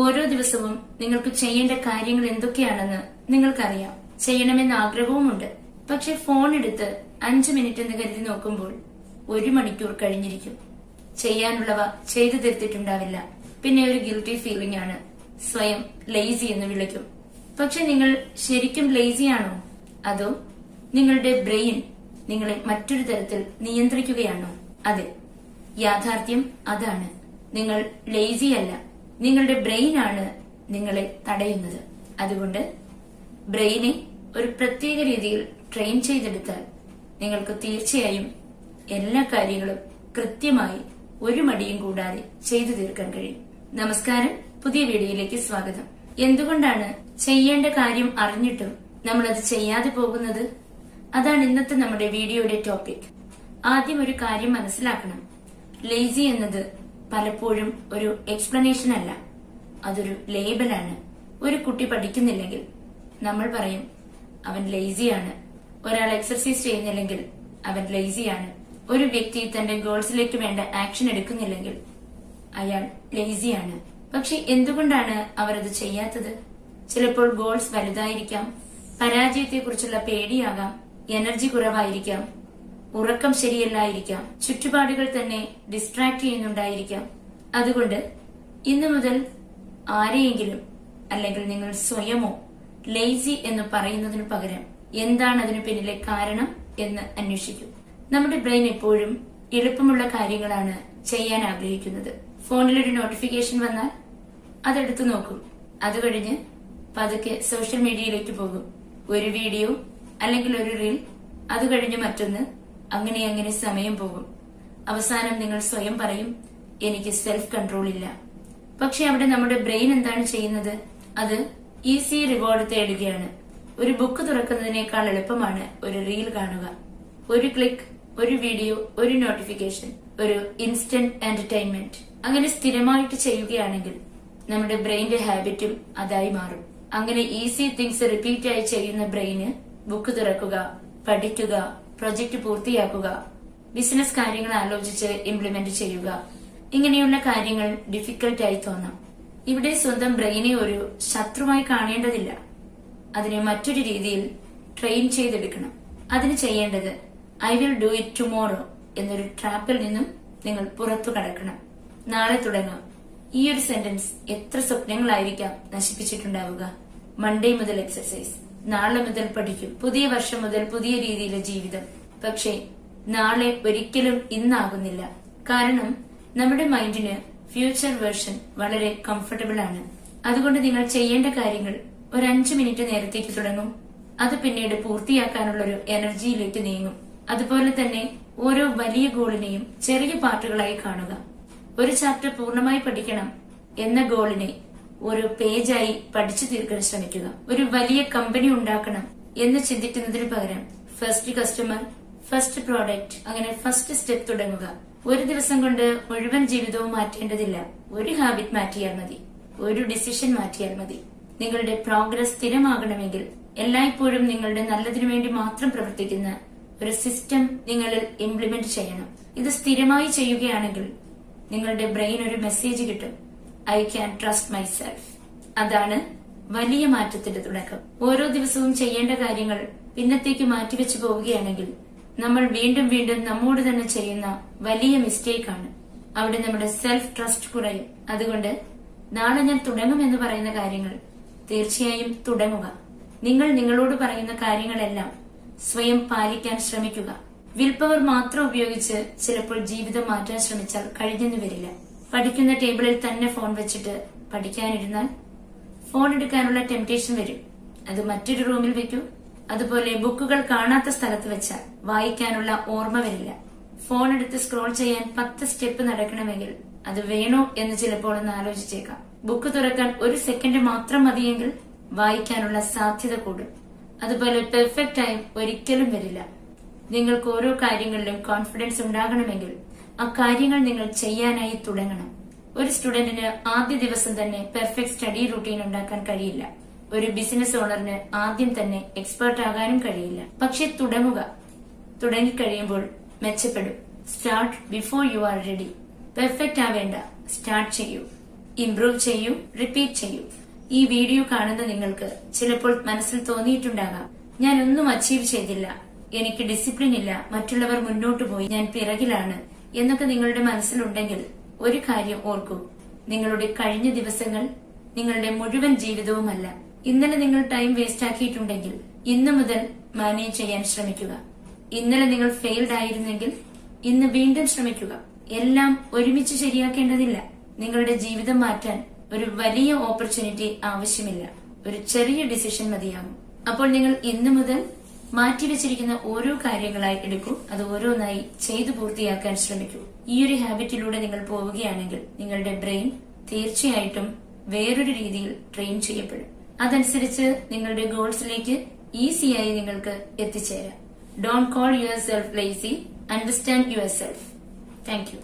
ഓരോ ദിവസവും നിങ്ങൾക്ക് ചെയ്യേണ്ട കാര്യങ്ങൾ എന്തൊക്കെയാണെന്ന് നിങ്ങൾക്കറിയാം. ചെയ്യണമെന്ന ആഗ്രഹവുമുണ്ട്. പക്ഷെ ഫോൺ എടുത്ത് 5 മിനിറ്റ് എന്ന് കരുതി നോക്കുമ്പോൾ 1 മണിക്കൂർ കഴിഞ്ഞിരിക്കും. ചെയ്യാനുള്ളവ ചെയ്തു തീർത്തിട്ടുണ്ടാവില്ല. പിന്നെ ഒരു ഗിൽറ്റി ഫീലിംഗ് ആണ്. സ്വയം ലേസി എന്ന് വിളിക്കും. പക്ഷെ നിങ്ങൾ ശരിക്കും ലേസിയാണോ? അതോ നിങ്ങളുടെ ബ്രെയിൻ നിങ്ങളെ മറ്റൊരു തരത്തിൽ നിയന്ത്രിക്കുകയാണോ? അതെ, യാഥാർത്ഥ്യം അതാണ്. നിങ്ങൾ ലേസി അല്ല. നിങ്ങളുടെ ബ്രെയിൻ ആണ് നിങ്ങളെ തടയുന്നത്. അതുകൊണ്ട് ബ്രെയിനെ ഒരു പ്രത്യേക രീതിയിൽ ട്രെയിൻ ചെയ്തെടുത്താൽ നിങ്ങൾക്ക് തീർച്ചയായും എല്ലാ കാര്യങ്ങളും കൃത്യമായി 1 മടിയും കൂടാതെ ചെയ്തു തീർക്കാൻ കഴിയും. നമസ്കാരം, പുതിയ വീഡിയോയിലേക്ക് സ്വാഗതം. എന്തുകൊണ്ടാണ് ചെയ്യേണ്ട കാര്യം അറിഞ്ഞിട്ടും നമ്മളത് ചെയ്യാതെ പോകുന്നത്? അതാണ് ഇന്നത്തെ നമ്മുടെ വീഡിയോയുടെ ടോപ്പിക്. ആദ്യം ഒരു കാര്യം മനസ്സിലാക്കണം. ലേസി എന്നത് പലപ്പോഴും ഒരു എക്സ്പ്ലനേഷൻ അല്ല, അതൊരു ലേബലാണ്. ഒരു കുട്ടി പഠിക്കുന്നില്ലെങ്കിൽ നമ്മൾ പറയും അവൻ ലേസിയാണ്. ഒരാൾ എക്സർസൈസ് ചെയ്യുന്നില്ലെങ്കിൽ അവൻ ലേസിയാണ്. ഒരു വ്യക്തി തന്റെ ഗോൾസിലേക്ക് വേണ്ട ആക്ഷൻ എടുക്കുന്നില്ലെങ്കിൽ അയാൾ ലേസിയാണ്. പക്ഷെ എന്തുകൊണ്ടാണ് അവർ അത് ചെയ്യാത്തത്? ചിലപ്പോൾ ഗോൾസ് വലുതായിരിക്കാം, പരാജയത്തെക്കുറിച്ചുള്ള പേടിയാകാം, എനർജി കുറവായിരിക്കാം, ഉറക്കം ശരിയല്ലായിരിക്കാം, ചുറ്റുപാടുകൾ തന്നെ ഡിസ്ട്രാക്ട് ചെയ്യുന്നുണ്ടായിരിക്കാം. അതുകൊണ്ട് ഇന്നു മുതൽ ആരെയെങ്കിലും അല്ലെങ്കിൽ നിങ്ങൾ സ്വയമോ ലേസി എന്ന് പറയുന്നതിനു പകരം എന്താണ് അതിനു പിന്നിലെ കാരണം എന്ന് അന്വേഷിക്കും. നമ്മുടെ ബ്രെയിൻ എപ്പോഴും എളുപ്പമുള്ള കാര്യങ്ങളാണ് ചെയ്യാൻ ആഗ്രഹിക്കുന്നത്. ഫോണിലൊരു നോട്ടിഫിക്കേഷൻ വന്നാൽ അതെടുത്തു നോക്കും. അത് കഴിഞ്ഞ് പതുക്കെ സോഷ്യൽ മീഡിയയിലേക്ക് പോകും. ഒരു വീഡിയോ അല്ലെങ്കിൽ ഒരു റീൽ, അത് കഴിഞ്ഞ് മറ്റൊന്ന്, അങ്ങനെ അങ്ങനെ സമയം പോകും. അവസാനം നിങ്ങൾ സ്വയം പറയും എനിക്ക് സെൽഫ് കൺട്രോൾ ഇല്ല. പക്ഷെ അവിടെ നമ്മുടെ ബ്രെയിൻ എന്താണ് ചെയ്യുന്നത്? അത് ഈസി റിവാർഡ് തേടുകയാണ്. ഒരു ബുക്ക് തുറക്കുന്നതിനേക്കാൾ എളുപ്പമാണ് ഒരു റീൽ കാണുക. ഒരു ക്ലിക്ക്, ഒരു വീഡിയോ, ഒരു നോട്ടിഫിക്കേഷൻ, ഒരു ഇൻസ്റ്റന്റ് എന്റർടൈൻമെന്റ്. അങ്ങനെ സ്ഥിരമായിട്ട് ചെയ്യുകയാണെങ്കിൽ നമ്മുടെ ബ്രെയിന്റെ ഹാബിറ്റും അതായി മാറും. അങ്ങനെ ഈസി തിങ്സ് റിപ്പീറ്റ് ആയി ചെയ്യുന്ന ബ്രെയിന് ബുക്ക് തുറക്കുക, പഠിക്കുക, പ്രൊജക്ട് പൂർത്തിയാക്കുക, ബിസിനസ് കാര്യങ്ങൾ ആലോചിച്ച് ഇംപ്ലിമെന്റ് ചെയ്യുക, ഇങ്ങനെയുള്ള കാര്യങ്ങൾ ഡിഫിക്കൽട്ടായി തോന്നാം. ഇവിടെ സ്വന്തം ബ്രെയിനെ ഒരു ശത്രുവായി കാണേണ്ടതില്ല. അതിനെ മറ്റൊരു രീതിയിൽ ട്രെയിൻ ചെയ്തെടുക്കണം. അതിന് ചെയ്യേണ്ടത് I will do it tomorrow എന്നൊരു ട്രാപ്പിൽ നിന്നും നിങ്ങൾ പുറത്തു കടക്കണം. നാളെ തുടങ്ങാം. ഈ ഒരു സെന്റൻസ് എത്ര സ്വപ്നങ്ങളായിരിക്കാം നശിപ്പിച്ചിട്ടുണ്ടാവുക. മൺഡേ മുതൽ എക്സർസൈസ്, നാളെ മുതൽ പഠിക്കും, പുതിയ വർഷം മുതൽ പുതിയ രീതിയിലെ ജീവിതം. പക്ഷേ നാളെ ഒരിക്കലും ഇന്നാകുന്നില്ല. കാരണം നമ്മുടെ മൈൻഡിന് ഫ്യൂച്ചർ വേർഷൻ വളരെ കംഫർട്ടബിൾ ആണ്. അതുകൊണ്ട് നിങ്ങൾ ചെയ്യേണ്ട കാര്യങ്ങൾ ഒരു 5 മിനിറ്റ് നേരത്തേക്ക് തുടങ്ങും. അത് പിന്നീട് പൂർത്തിയാക്കാനുള്ള ഒരു എനർജിയിലേക്ക് നീങ്ങും. അതുപോലെ തന്നെ ഓരോ വലിയ ഗോളിനെയും ചെറിയ പാർട്ടുകളായി കാണുക. ഒരു ചാപ്റ്റർ പൂർണ്ണമായി പഠിക്കണം എന്ന ഗോളിനെ ഒരു പേജായി പഠിച്ചു തീർക്കാൻ ശ്രമിക്കുക. ഒരു വലിയ കമ്പനി ഉണ്ടാക്കണം എന്ന് ചിന്തിക്കുന്നതിന് പകരം ഫസ്റ്റ് കസ്റ്റമർ, ഫസ്റ്റ് പ്രോഡക്റ്റ്, അങ്ങനെ ഫസ്റ്റ് സ്റ്റെപ്പ് തുടങ്ങുക. ഒരു ദിവസം കൊണ്ട് മുഴുവൻ ജീവിതവും മാറ്റേണ്ടതില്ല. ഒരു ഹാബിറ്റ് മാറ്റിയാൽ മതി, ഒരു ഡിസിഷൻ മാറ്റിയാൽ മതി. നിങ്ങളുടെ പ്രോഗ്രസ് സ്ഥിരമാകണമെങ്കിൽ എല്ലായ്പ്പോഴും നിങ്ങളുടെ നല്ലതിനു വേണ്ടി മാത്രം പ്രവർത്തിക്കുന്ന ഒരു സിസ്റ്റം നിങ്ങളിൽ ഇംപ്ലിമെന്റ് ചെയ്യണം. ഇത് സ്ഥിരമായി ചെയ്യുകയാണെങ്കിൽ നിങ്ങളുടെ ബ്രെയിൻ ഒരു മെസ്സേജ് കിട്ടും, ഐ ക്യാൻ ട്രസ്റ്റ് മൈസെൽഫ്. അതാണ് വലിയ മാറ്റത്തിന്റെ തുടക്കം. ഓരോ ദിവസവും ചെയ്യേണ്ട കാര്യങ്ങൾ പിന്നത്തേക്ക് മാറ്റിവെച്ചു പോവുകയാണെങ്കിൽ നമ്മൾ വീണ്ടും വീണ്ടും നമ്മോട് തന്നെ ചെയ്യുന്ന വലിയ മിസ്റ്റേക്ക് ആണ്. അവിടെ നമ്മുടെ സെൽഫ് ട്രസ്റ്റ് കുറയും. അതുകൊണ്ട് നാളെ ഞാൻ തുടങ്ങുമെന്ന് പറയുന്ന കാര്യങ്ങൾ തീർച്ചയായും തുടങ്ങുക. നിങ്ങൾ നിങ്ങളോട് പറയുന്ന കാര്യങ്ങളെല്ലാം സ്വയം പാലിക്കാൻ ശ്രമിക്കുക. വിൽ പവർ മാത്രം ഉപയോഗിച്ച് ചിലപ്പോൾ ജീവിതം മാറ്റാൻ ശ്രമിച്ചാൽ കഴിഞ്ഞെന്ന് വരില്ല. പഠിക്കുന്ന ടേബിളിൽ തന്നെ ഫോൺ വെച്ചിട്ട് പഠിക്കാനിരുന്നാൽ ഫോൺ എടുക്കാനുള്ള ടെംപ്റ്റേഷൻ വരും. അത് മറ്റൊരു റൂമിൽ വെക്കൂ. അതുപോലെ ബുക്കുകൾ കാണാത്ത സ്ഥലത്ത് വെച്ചാൽ വായിക്കാനുള്ള ഓർമ്മ വരില്ല. ഫോൺ എടുത്ത് സ്ക്രോൾ ചെയ്യാൻ 10 സ്റ്റെപ്പ് നടക്കണമെങ്കിൽ അത് വേണോ എന്ന് ചിലപ്പോൾ ഒന്ന് ആലോചിച്ചേക്കാം. ബുക്ക് തുറക്കാൻ 1 സെക്കൻഡ് മാത്രം മതിയെങ്കിൽ വായിക്കാനുള്ള സാധ്യത കൂടും. അതുപോലെ പെർഫെക്റ്റ് ടൈം ഒരിക്കലും വരില്ല. നിങ്ങൾക്ക് ഓരോ കാര്യങ്ങളിലും കോൺഫിഡൻസ് ഉണ്ടാകണമെങ്കിൽ ആ കാര്യങ്ങൾ നിങ്ങൾ ചെയ്യാനായി തുടങ്ങണം. ഒരു സ്റ്റുഡന്റിന് ആദ്യ ദിവസം തന്നെ പെർഫെക്റ്റ് സ്റ്റഡി റൂട്ടീൻ ഉണ്ടാക്കാൻ കഴിയില്ല. ഒരു ബിസിനസ് ഓണറിന് ആദ്യം തന്നെ എക്സ്പേർട്ട് ആകാനും കഴിയില്ല. പക്ഷെ തുടങ്ങുക. തുടങ്ങിക്കഴിയുമ്പോൾ മെച്ചപ്പെടും. Start before you are ready. Perfect ആവേണ്ട, സ്റ്റാർട്ട് ചെയ്യൂ. ഇംപ്രൂവ് ചെയ്യൂ, റിപ്പീറ്റ് ചെയ്യൂ. ഈ വീഡിയോ കാണുന്ന നിങ്ങൾക്ക് ചിലപ്പോൾ മനസ്സിൽ തോന്നിയിട്ടുണ്ടാകാം, ഞാൻ ഒന്നും അച്ചീവ് ചെയ്തില്ല, എനിക്ക് ഡിസിപ്ലിൻ ഇല്ല, മറ്റുള്ളവർ മുന്നോട്ട് പോയി, ഞാൻ പിറകിലാണ് എന്നൊക്കെ നിങ്ങളുടെ മനസ്സിലുണ്ടെങ്കിൽ ഒരു കാര്യം ഓർക്കൂ. നിങ്ങളുടെ കഴിഞ്ഞ ദിവസങ്ങൾ നിങ്ങളുടെ മുഴുവൻ ജീവിതവുമല്ല. ഇന്നലെ നിങ്ങൾ ടൈം വേസ്റ്റ് ആക്കിയിട്ടുണ്ടെങ്കിൽ ഇന്നു മുതൽ മാനേജ് ചെയ്യാൻ ശ്രമിക്കുക. ഇന്നലെ നിങ്ങൾ ഫെയിൽഡ് ആയിരുന്നെങ്കിൽ ഇന്ന് വീണ്ടും ശ്രമിക്കുക. എല്ലാം ഒരുമിച്ച് ശരിയാക്കേണ്ടതില്ല. നിങ്ങളുടെ ജീവിതം മാറ്റാൻ ഒരു വലിയ ഓപ്പർച്യൂണിറ്റി ആവശ്യമില്ല. ഒരു ചെറിയ ഡിസിഷൻ മതിയാകും. അപ്പോൾ നിങ്ങൾ ഇന്നു മുതൽ മാറ്റിവെച്ചിരിക്കുന്ന ഓരോ കാര്യങ്ങളായി എടുക്കൂ. അത് ഓരോന്നായി ചെയ്തു പൂർത്തിയാക്കാൻ ശ്രമിക്കൂ. ഈ ഒരു ഹാബിറ്റിലൂടെ നിങ്ങൾ പോവുകയാണെങ്കിൽ നിങ്ങളുടെ ബ്രെയിൻ തീർച്ചയായിട്ടും വേറൊരു രീതിയിൽ ട്രെയിൻ ചെയ്യപ്പെടും. അതനുസരിച്ച് നിങ്ങളുടെ ഗോൾസിലേക്ക് ഈസിയായി നിങ്ങൾക്ക് എത്തിച്ചേരാം. Don't call your self lazy, understand your self. Thank you.